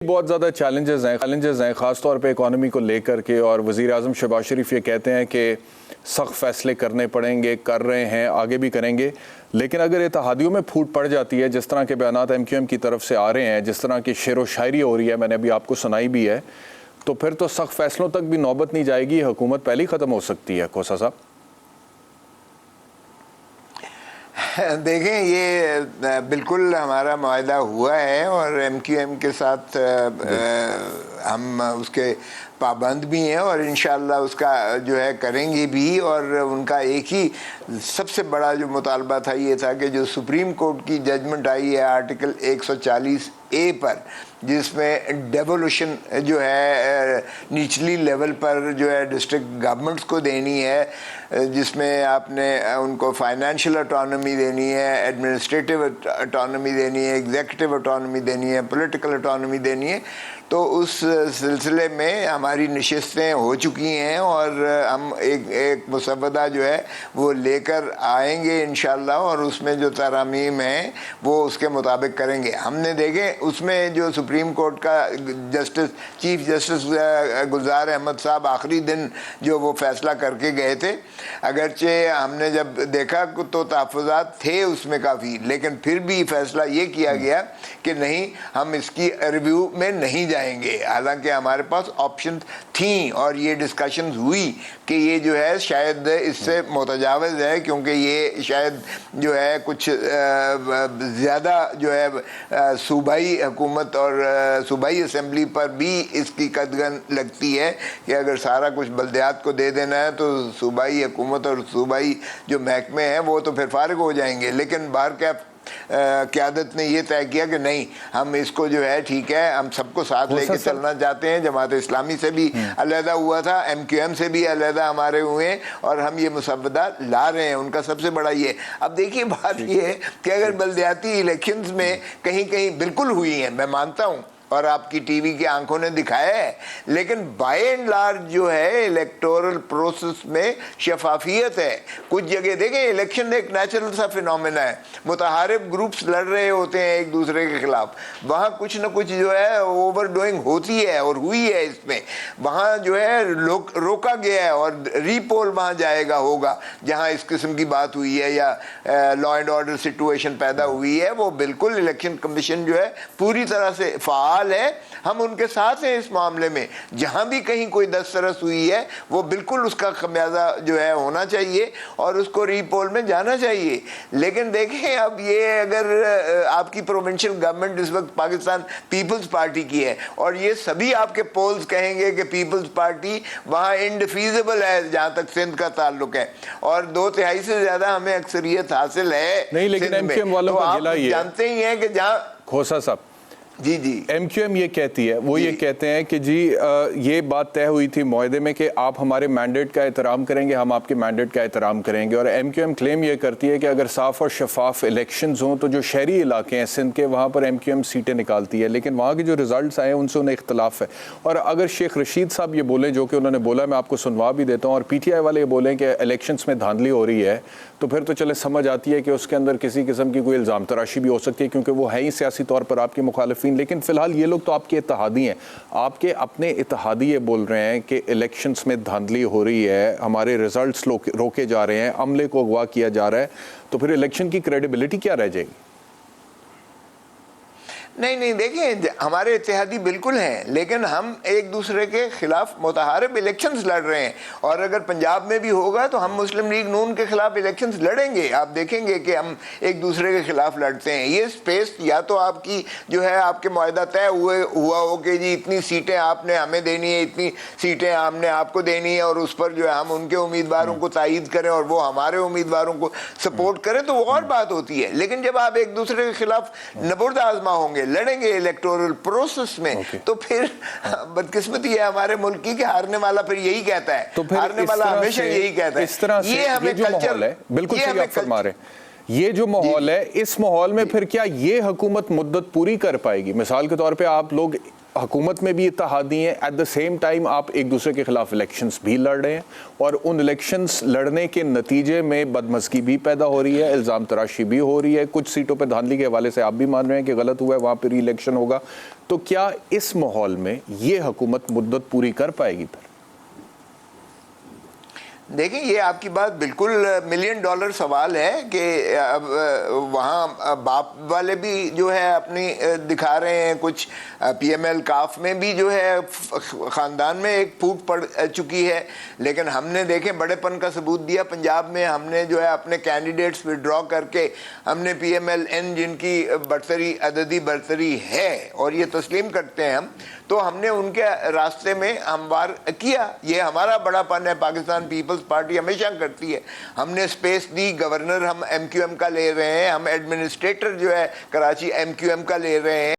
बहुत ज़्यादा चैलेंजेस हैं ख़ास तौर पे इकॉनमी को लेकर के, और वज़ीर आज़म शहबाज शरीफ ये कहते हैं कि सख्त फ़ैसले करने पड़ेंगे, कर रहे हैं, आगे भी करेंगे। लेकिन अगर इत्तेहादियों में फूट पड़ जाती है, जिस तरह के बयानात MQM की तरफ से आ रहे हैं, जिस तरह की शेर व शायरी हो रही है, मैंने अभी आपको सुनाई भी है, तो फिर तो सख्त फ़ैसलों तक भी नौबत नहीं जाएगी, हुकूमत पहले ही ख़त्म हो सकती है। खोसा साहब देखें, ये बिल्कुल हमारा मुआहदा हुआ है और MQM के साथ हम उसके पाबंद भी हैं और इंशाअल्लाह उसका जो है करेंगे भी। और उनका एक ही सबसे बड़ा जो मुतालबा था ये था कि जो सुप्रीम कोर्ट की जजमेंट आई है आर्टिकल 140A पर, जिसमें डेवोल्यूशन जो है निचली लेवल पर जो है डिस्ट्रिक्ट गवर्नमेंट्स को देनी है, जिसमें आपने उनको फाइनेंशियल ऑटोनॉमी देनी है, एडमिनिस्ट्रेटिव ऑटोनॉमी देनी है, एग्जीक्यूटिव ऑटोनॉमी देनी है, पॉलिटिकल ऑटोनॉमी देनी है। तो उस सिलसिले में हमारी नशिस्तें हो चुकी हैं और हम एक मुसवदा जो है वो लेकर आएंगे इंशाअल्लाह, और उसमें जो तरामीम हैं वो उसके मुताबिक करेंगे। हमने देखे उसमें जो सुप्रीम कोर्ट का चीफ जस्टिस गुलजार अहमद साहब आखिरी दिन जो वो फैसला करके गए थे, अगरचे हमने जब देखा तो तहफ़्फ़ुज़ात थे उसमें काफ़ी, लेकिन फिर भी फैसला ये किया गया कि नहीं, हम इसकी रिव्यू में नहीं जाएंगे। हालांकि हमारे पास ऑप्शन थी और ये डिस्कशंस हुई कि ये जो है शायद इससे मुतजावज़ है, क्योंकि ये शायद जो है कुछ ज़्यादा जो है सूबाई हुकूमत और सूबाई असम्बली पर भी इसकी कदगन लगती है कि अगर सारा कुछ बल्दियात को दे देना है तो सूबाई हुकूमत और सूबाई जो महकमे हैं वो तो फिर फारिग हो जाएंगे। लेकिन बाहर क्या क़यादत ने यह तय किया कि नहीं, हम इसको जो है ठीक है, हम सबको साथ लेके चलना चाहते हैं। जमात इस्लामी से भी अलहदा हुआ था, MQM से भी अलहदा हमारे हुए, और हम ये मुसवदा ला रहे हैं। उनका सबसे बड़ा ये। अब देखिए, बात ये है कि अगर बल्दियाती इलेक्शंस में कहीं कहीं बिल्कुल हुई हैं, मैं मानता हूँ, और आपकी टीवी की आंखों ने दिखाया है, लेकिन बाय एंड लार्ज जो है इलेक्टोरल प्रोसेस में शफाफियत है। कुछ जगह देखें, इलेक्शन एक नेचुरल सा फिनोमेना है, मुतहारिब ग्रुप्स लड़ रहे होते हैं एक दूसरे के खिलाफ, वहाँ कुछ न कुछ जो है ओवरडोइंग होती है और हुई है इसमें। वहाँ जो है रोका गया है और रीपोल वहाँ जाएगा होगा जहाँ इस किस्म की बात हुई है या लॉ एंड ऑर्डर सिचुएशन पैदा हुई है। वो बिल्कुल इलेक्शन कमीशन जो है पूरी तरह से फ़ाल है, हम उनके साथ हैं इस मामले में। जहां भी कहीं कोई दस्तरस हुई है वो बिल्कुल उसका खमियाजा जो है होना चाहिए और उसको रीपोल में जाना चाहिए। लेकिन देखें, अब ये अगर आपकी प्रोविंशियल गवर्नमेंट इस वक्त पाकिस्तान पीपल्स पार्टी की है और ये सभी आपके पोल्स कहेंगे कि पीपल्स पार्टी वहां इंडिफीजिबल है जहां तक सिंध का ताल्लुक है, और 2/3 से ज्यादा हमें अक्सरियत हासिल है नहीं, लेकिन MQM वालों तो का आप गिला ही है। जानते ही हैं कि जहां खोसा साहब जी MQM ये कहती है, वो ये कहते हैं कि जी ये बात तय हुई थी मुआहदे में कि आप हमारे मैंडेट का एहतराम करेंगे, हम आपके मैंडेट का एहतराम करेंगे। और MQM क्लेम ये करती है कि अगर साफ और शफाफ इलेक्शंस हों तो जो शहरी इलाके हैं सिंध के, वहाँ पर MQM सीटें निकालती है, लेकिन वहाँ के जो रिजल्ट्स आए उनसे उन्हें इख्तलाफ है। और अगर शेख रशीद साहब ये बोलें, जो कि उन्होंने बोला, मैं आपको सुनवा भी देता हूँ, और PTI वाले ये बोलें कि इलेक्शंस में धांधली हो रही है, तो फिर तो चले समझ आती है कि उसके अंदर किसी किस्म की कोई इल्ज़ाम तराशी भी हो सकती है, क्योंकि वो है ही सियासी तौर पर आपके मुखालिफिन। लेकिन फ़िलहाल ये लोग तो आपके इत्तेहादी हैं, आपके अपने इत्तेहादी ये बोल रहे हैं कि इलेक्शंस में धांधली हो रही है, हमारे रिजल्ट्स रोके जा रहे हैं, अमले को अगवा किया जा रहा है, तो फिर इलेक्शन की क्रेडिबिलिटी क्या रह जाएगी? नहीं, देखिए, हमारे इत्तेहादी बिल्कुल हैं, लेकिन हम एक दूसरे के खिलाफ मुतहारिब इलेक्शंस लड़ रहे हैं। और अगर पंजाब में भी होगा तो हम मुस्लिम लीग नून के खिलाफ इलेक्शंस लड़ेंगे। आप देखेंगे कि हम एक दूसरे के खिलाफ लड़ते हैं। ये स्पेस या तो आपकी जो है आपके मुआहदा तय हुआ हो कि जी इतनी सीटें आपने हमें देनी है, इतनी सीटें हमने आपको देनी है, और उस पर जो है हम उनके उम्मीदवारों को तायीद करें और वो हमारे उम्मीदवारों को सपोर्ट करें, तो वो और बात होती है। लेकिन जब आप एक दूसरे के खिलाफ नबुर्द आजमा होंगे, लड़ेंगे इलेक्टोरल प्रोसेस में, तो फिर बदकिस्मती है हमारे मुल्क की कि हारने वाला फिर यही कहता है, तो हारने वाला हमेशा यही कहता है। इस तरह से ये हमें जो माहौल है, बिल्कुल सही आप फरमा रहे हैं, ये जो माहौल है, इस माहौल में फिर क्या ये हुकूमत मुद्दत पूरी कर पाएगी? मिसाल के तौर पे आप लोग हुकूमत में भी इत्तेहादी हैं, एट द सेम टाइम आप एक दूसरे के खिलाफ इलेक्शंस भी लड़ रहे हैं और उन इलेक्शंस लड़ने के नतीजे में बदमज़गी भी पैदा हो रही है, इल्ज़ाम तराशी भी हो रही है, कुछ सीटों पर धांधली के हवाले से आप भी मान रहे हैं कि गलत हुआ है, वहाँ पर री इलेक्शन होगा। तो क्या इस माहौल में ये हुकूमत मुद्दत पूरी कर पाएगी? फिर देखिए, ये आपकी बात बिल्कुल $1 मिलियन सवाल है कि अब वहाँ बाप वाले भी जो है अपनी दिखा रहे हैं, कुछ PML काफ में भी जो है ख़ानदान में एक फूट पड़ चुकी है, लेकिन हमने देखें बड़ेपन का सबूत दिया। पंजाब में हमने जो है अपने कैंडिडेट्स विड्रॉ करके हमने PMLN जिनकी बरतरी अददी बरतरी है और ये तस्लीम करते हैं हम, तो हमने उनके रास्ते में हमवार किया। ये हमारा बड़ापन है, पाकिस्तान पीपल्स पार्टी हमेशा करती है। हमने स्पेस दी, गवर्नर हम MQM का ले रहे हैं, हम एडमिनिस्ट्रेटर जो है कराची MQM का ले रहे हैं।